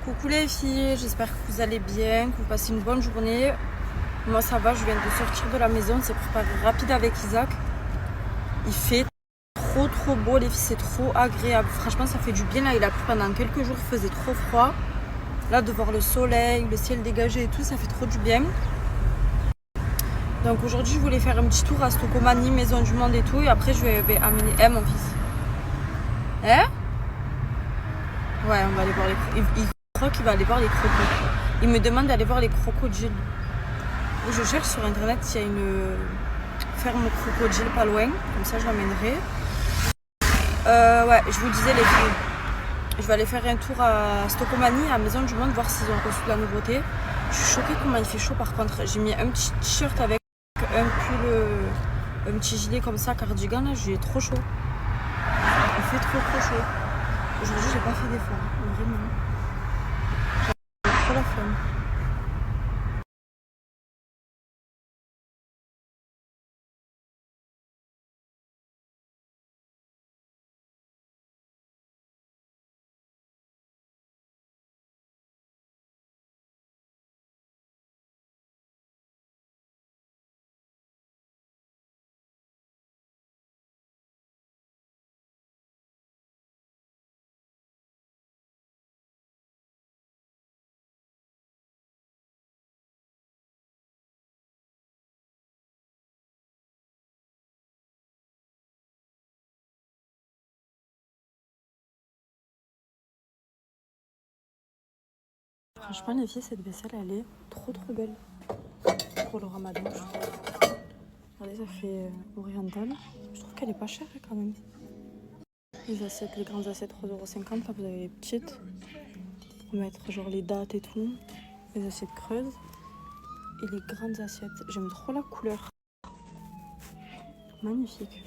Coucou les filles, j'espère que vous allez bien, que vous passez une bonne journée. Moi ça va, je viens de sortir de la maison, c'est préparé rapide avec Isaac. Il fait trop beau les filles, c'est trop agréable. Franchement ça fait du bien, là il a plu pendant quelques jours, il faisait trop froid. Là de voir le soleil, le ciel dégagé et tout, ça fait trop du bien. Donc aujourd'hui je voulais faire un petit tour à Stocomanie, Maison du Monde et tout. Et après je vais amener... mon fils. Hein? Ouais, on va aller voir les... Il croit qu'il va aller voir les crocos. Il me demande d'aller voir les crocodiles. Je cherche sur internet s'il y a une ferme crocodile pas loin. Comme ça je l'emmènerai. Ouais, je vous disais les filles. Je vais aller faire un tour à Stocomanie, à Maison du Monde, voir s'ils ont reçu de la nouveauté. Je suis choquée comment il fait chaud par contre. J'ai mis un petit t-shirt avec un pull, un petit gilet comme ça, cardigan, là, j'ai trop chaud. Il fait trop chaud. Aujourd'hui, j'ai pas fait d'effort, vraiment. J'ai trop la flemme. Franchement, les filles, cette vaisselle, elle est trop belle pour le ramadan. Regardez, ça fait oriental. Je trouve qu'elle est pas chère quand même. Les assiettes, les grandes assiettes, 3,50 €. Là, vous avez les petites. Pour mettre genre les dates et tout. Les assiettes creuses. Et les grandes assiettes. J'aime trop la couleur. Magnifique.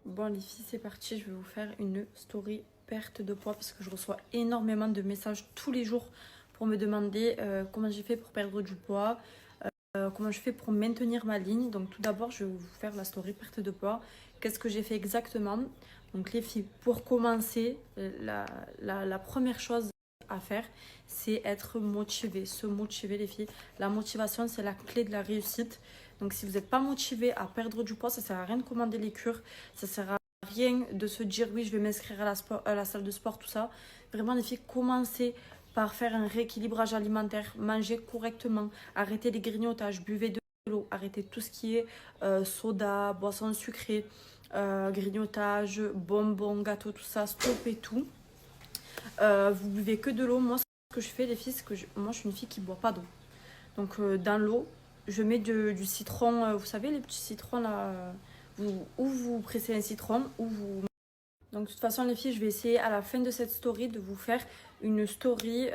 Bon les filles, c'est parti, je vais vous faire une story perte de poids parce que je reçois énormément de messages tous les jours pour me demander comment j'ai fait pour perdre du poids, comment je fais pour maintenir ma ligne. Donc tout d'abord, je vais vous faire la story perte de poids. Qu'est-ce que j'ai fait exactement? Donc les filles, pour commencer, la première chose à faire, c'est être motivé, se motiver les filles. La motivation, c'est la clé de la réussite. Donc si vous n'êtes pas motivé à perdre du poids, ça ne sert à rien de commander les cures, ça ne sert à rien de se dire oui, je vais m'inscrire à la salle de sport, tout ça. Vraiment les filles, commencez par faire un rééquilibrage alimentaire, manger correctement, arrêtez les grignotages, buvez de l'eau, arrêtez tout ce qui est soda, boissons sucrées, grignotage, bonbons, gâteaux, tout ça, stoppez tout. Vous buvez que de l'eau. Moi, ce que je fais, les filles, c'est que moi, je suis une fille qui ne boit pas d'eau. Donc, dans l'eau, je mets du citron. Vous savez, les petits citrons là. Ou vous pressez un citron, ou vous. Donc, de toute façon, les filles, je vais essayer à la fin de cette story de vous faire une story,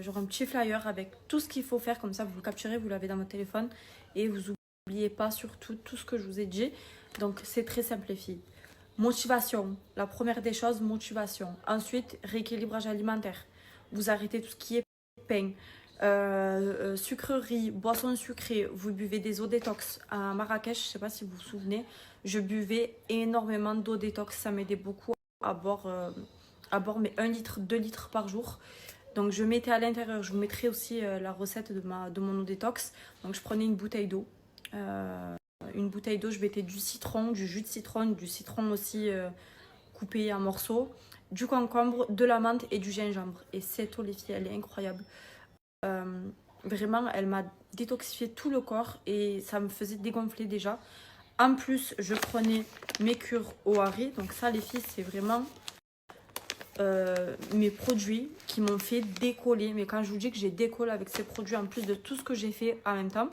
genre un petit flyer avec tout ce qu'il faut faire. Comme ça, vous le capturez, vous l'avez dans votre téléphone. Et vous n'oubliez pas surtout tout ce que je vous ai dit. Donc, c'est très simple, les filles. Motivation, la première des choses, motivation. Ensuite, rééquilibrage alimentaire. Vous arrêtez tout ce qui est pain. sucreries, boissons sucrées, vous buvez des eaux détox. À Marrakech, je ne sais pas si vous vous souvenez, je buvais énormément d'eau détox. Ça m'aidait beaucoup à boire mais 1 litre, 2 litres par jour. Donc je mettais à l'intérieur, je vous mettrai aussi la recette de mon eau détox. Donc je prenais une bouteille d'eau. Je mettais du citron, du jus de citron, du citron aussi coupé en morceaux, du concombre, de la menthe et du gingembre. Et cette eau, les filles, elle est incroyable. Vraiment, elle m'a détoxifié tout le corps et ça me faisait dégonfler déjà. En plus, je prenais mes cures au Harry. Donc ça, les filles, c'est vraiment mes produits qui m'ont fait décoller. Mais quand je vous dis que j'ai décollé avec ces produits, en plus de tout ce que j'ai fait en même temps,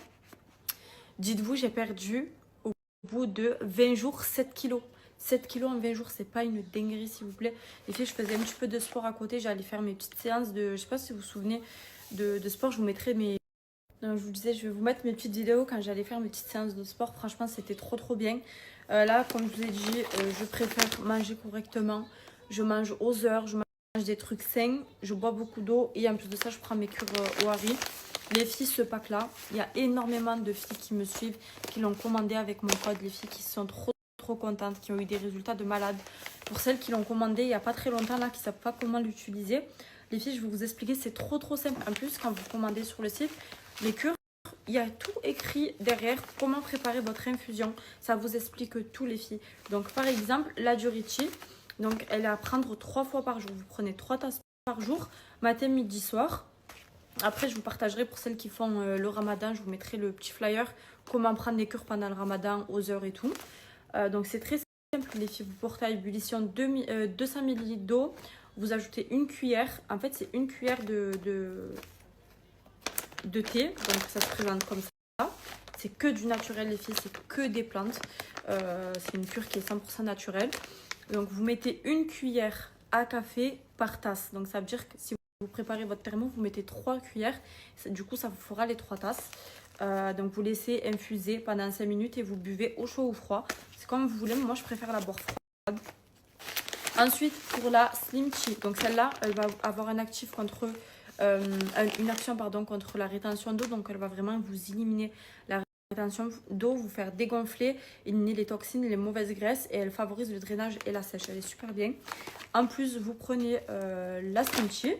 dites-vous, j'ai perdu au bout de 20 jours 7 kilos. 7 kilos en 20 jours, c'est pas une dinguerie, s'il vous plaît. Les filles, je faisais un petit peu de sport à côté. J'allais faire mes petites séances de... Je sais pas si vous vous souvenez de sport. Je vous mettrai mes... Non, je vous disais, je vais vous mettre mes petites vidéos quand j'allais faire mes petites séances de sport. Franchement, c'était trop bien. Là, comme je vous ai dit, je préfère manger correctement. Je mange aux heures, je mange des trucs sains. Je bois beaucoup d'eau. Et en plus de ça, je prends mes cures au Harry. Les filles, ce pack-là, il y a énormément de filles qui me suivent, qui l'ont commandé avec mon code. Les filles qui sont trop contentes, qui ont eu des résultats de malade. Pour celles qui l'ont commandé il n'y a pas très longtemps, là, qui ne savent pas comment l'utiliser, les filles, je vais vous expliquer, c'est trop simple. En plus, quand vous commandez sur le site, les cures, il y a tout écrit derrière, comment préparer votre infusion. Ça vous explique tout, les filles. Donc, par exemple, la Durici, donc elle est à prendre 3 fois par jour. Vous prenez 3 tasses par jour, matin, midi, soir. Après, je vous partagerai pour celles qui font le ramadan, je vous mettrai le petit flyer, comment prendre les cures pendant le ramadan, aux heures et tout. Donc c'est très simple, les filles. Vous portez à ébullition 200 ml d'eau, vous ajoutez une cuillère. En fait, c'est une cuillère de thé, donc ça se présente comme ça. C'est que du naturel, les filles, c'est que des plantes. C'est une cure qui est 100% naturelle. Donc vous mettez une cuillère à café par tasse. Donc ça veut dire que si vous préparez votre thermo, vous mettez 3 cuillères. Du coup, ça vous fera les 3 tasses. Donc vous laissez infuser pendant 5 minutes et vous buvez au chaud ou froid. C'est comme vous voulez, mais moi je préfère la boire froide. Ensuite, pour la Slim Tea, donc celle-là, elle va avoir un actif contre, une action contre la rétention d'eau. Donc elle va vraiment vous éliminer la rétention d'eau, vous faire dégonfler, éliminer les toxines, les mauvaises graisses et elle favorise le drainage et la sèche. Elle est super bien. En plus, vous prenez la Slim Tea.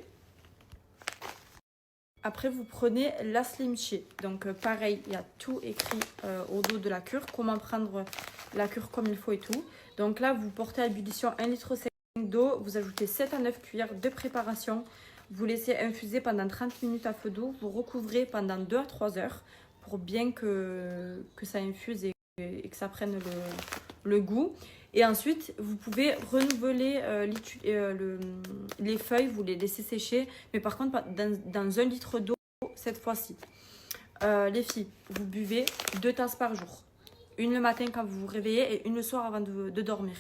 Après, vous prenez la Slim Tea. Donc, pareil, il y a tout écrit au dos de la cure. Comment prendre la cure comme il faut et tout. Donc là, vous portez à ébullition 1,5 litre d'eau. Vous ajoutez 7 à 9 cuillères de préparation. Vous laissez infuser pendant 30 minutes à feu doux. Vous recouvrez pendant 2 à 3 heures pour bien que ça infuse et que ça prenne le goût. Et ensuite, vous pouvez renouveler les feuilles, vous les laissez sécher, mais par contre dans 1 litre d'eau cette fois-ci. Les filles, vous buvez 2 tasses par jour. Une le matin quand vous vous réveillez et une le soir avant de dormir.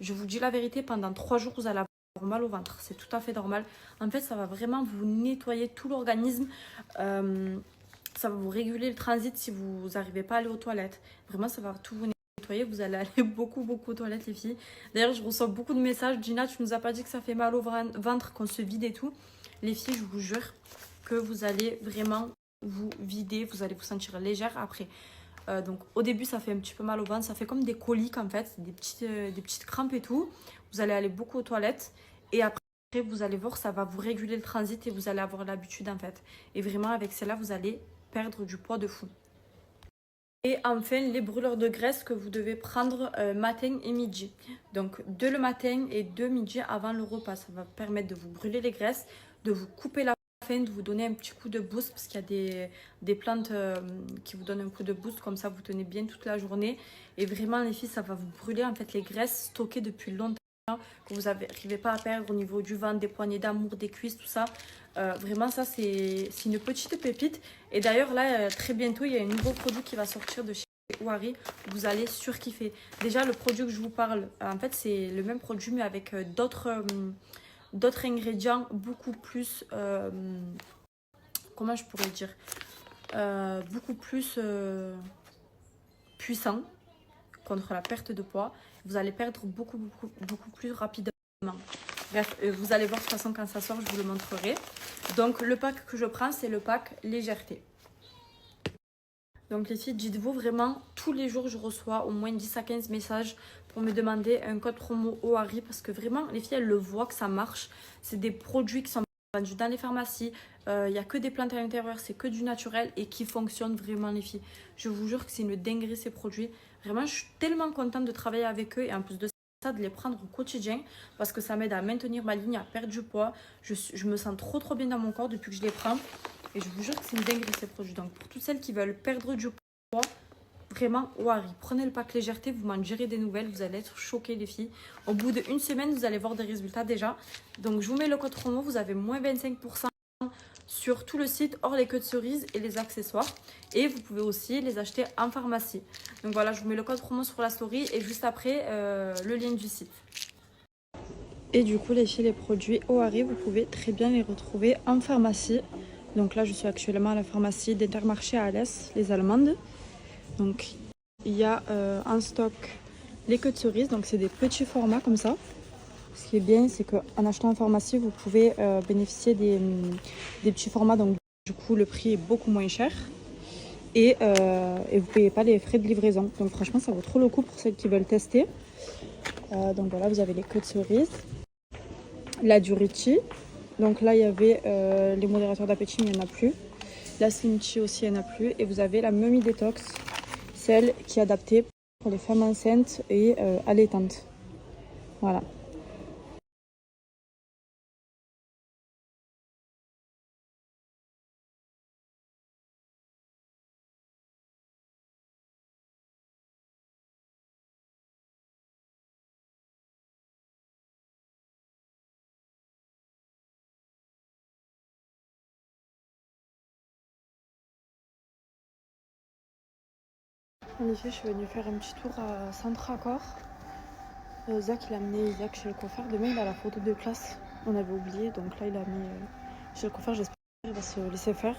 Je vous dis la vérité, pendant 3 jours, vous allez avoir mal au ventre. C'est tout à fait normal. En fait, ça va vraiment vous nettoyer tout l'organisme. Ça va vous réguler le transit si vous n'arrivez pas à aller aux toilettes. Vraiment, ça va tout vous nettoyer. Vous allez aller beaucoup aux toilettes, les filles. D'ailleurs, je reçois beaucoup de messages. Gina, tu nous as pas dit que ça fait mal au ventre, qu'on se vide et tout. Les filles, je vous jure que vous allez vraiment vous vider. Vous allez vous sentir légère après. Donc, au début, ça fait un petit peu mal au ventre. Ça fait comme des coliques, en fait. Des petites crampes et tout. Vous allez aller beaucoup aux toilettes. Et après, vous allez voir, ça va vous réguler le transit et vous allez avoir l'habitude, en fait. Et vraiment, avec celle-là, vous allez perdre du poids de fou. Et enfin, les brûleurs de graisse que vous devez prendre matin et midi. Donc, 2 le matin et 2 midi avant le repas. Ça va permettre de vous brûler les graisses, de vous couper la faim, de vous donner un petit coup de boost. Parce qu'il y a des plantes qui vous donnent un coup de boost. Comme ça, vous tenez bien toute la journée. Et vraiment, les filles, ça va vous brûler en fait les graisses stockées depuis longtemps, que vous n'arrivez pas à perdre au niveau du ventre, des poignées d'amour, des cuisses, tout ça. Vraiment, ça, c'est une petite pépite. Et d'ailleurs, là, très bientôt, il y a un nouveau produit qui va sortir de chez Ouari. Vous allez surkiffer. Déjà, le produit que je vous parle, en fait, c'est le même produit, mais avec d'autres ingrédients beaucoup plus... comment je pourrais dire beaucoup plus puissants contre la perte de poids. Vous allez perdre beaucoup plus rapidement. Bref, vous allez voir de toute façon quand ça sort, je vous le montrerai. Donc le pack que je prends, c'est le pack légèreté. Donc les filles, dites-vous vraiment, tous les jours je reçois au moins 10 à 15 messages pour me demander un code promo OARI parce que vraiment les filles elles le voient que ça marche. C'est des produits qui sont vendus dans les pharmacies, il n'y a que des plantes à l'intérieur, c'est que du naturel et qui fonctionnent vraiment les filles. Je vous jure que c'est une dinguerie ces produits. Vraiment je suis tellement contente de travailler avec eux et en plus de ça de les prendre au quotidien parce que ça m'aide à maintenir ma ligne, à perdre du poids. Je me sens trop bien dans mon corps depuis que je les prends. Et je vous jure que c'est une dinguerie ces produits. Donc pour toutes celles qui veulent perdre du poids, vraiment, OARI. Prenez le pack légèreté, vous m'en direz des nouvelles. Vous allez être choqués les filles. Au bout d'une semaine, vous allez voir des résultats déjà. Donc je vous mets le code promo, vous avez moins 25% sur tout le site, hors les queues de cerises et les accessoires. Et vous pouvez aussi les acheter en pharmacie. Donc voilà, je vous mets le code promo sur la story et juste après le lien du site. Et du coup les filles, les produits OARI, vous pouvez très bien les retrouver en pharmacie. Donc là, je suis actuellement à la pharmacie d'Intermarché à Alès, les Allemandes. Donc il y a en stock les queues de cerises, donc c'est des petits formats comme ça. Ce qui est bien, c'est qu'en achetant en pharmacie, vous pouvez bénéficier des petits formats. Donc du coup, le prix est beaucoup moins cher. Et vous ne payez pas les frais de livraison. Donc franchement, ça vaut trop le coup pour celles qui veulent tester. Donc voilà, vous avez les queues de cerises. La Duriti. Donc là, il y avait les modérateurs d'appétit, mais il n'y en a plus. La Slim Tea aussi, il n'y en a plus. Et vous avez la Mummy Detox, celle qui est adaptée pour les femmes enceintes et allaitantes. Voilà. En effet, je suis venue faire un petit tour à Centre-Accord. Zach, il a amené Isaac chez le coiffeur. Demain, il a la photo de classe. On avait oublié, donc là, il a mis chez le coiffeur. J'espère qu'il va se laisser faire.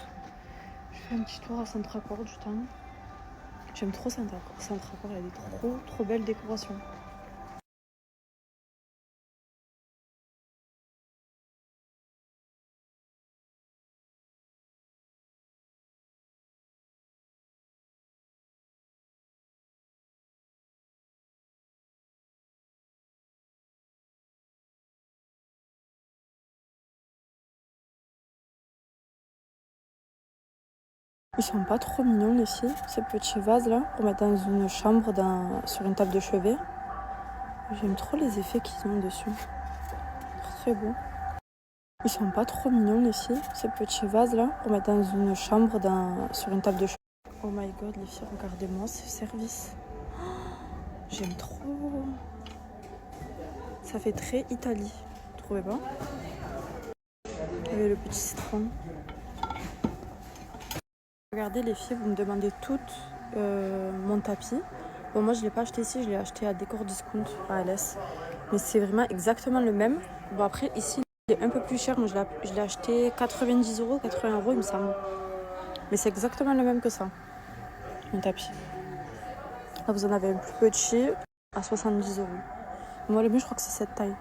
Je fais un petit tour à Centre-Accord du temps. J'aime trop Centre-Accord. Centre-Accord, il y a des trop belles décorations. Ils sont pas trop mignons les filles, ces petits vases là, pour mettre dans une chambre, sur une table de chevet. J'aime trop les effets qu'ils ont dessus. Très beau. Ils sont pas trop mignons les filles, ces petits vases là, pour mettre dans une chambre, sur une table de chevet. Oh my god les filles, regardez-moi ce service. J'aime trop. Ça fait très Italie, vous trouvez pas? Avec le petit citron. Regardez les filles, vous me demandez toutes mon tapis. Bon, moi je l'ai pas acheté ici, je l'ai acheté à Décor Discount à Alès. Mais c'est vraiment exactement le même. Bon après ici il est un peu plus cher, moi je l'ai acheté 90 €, 80 € il me semble. Mais c'est exactement le même que ça, mon tapis. Là vous en avez un plus petit à 70 €. Moi le mieux je crois que c'est cette taille.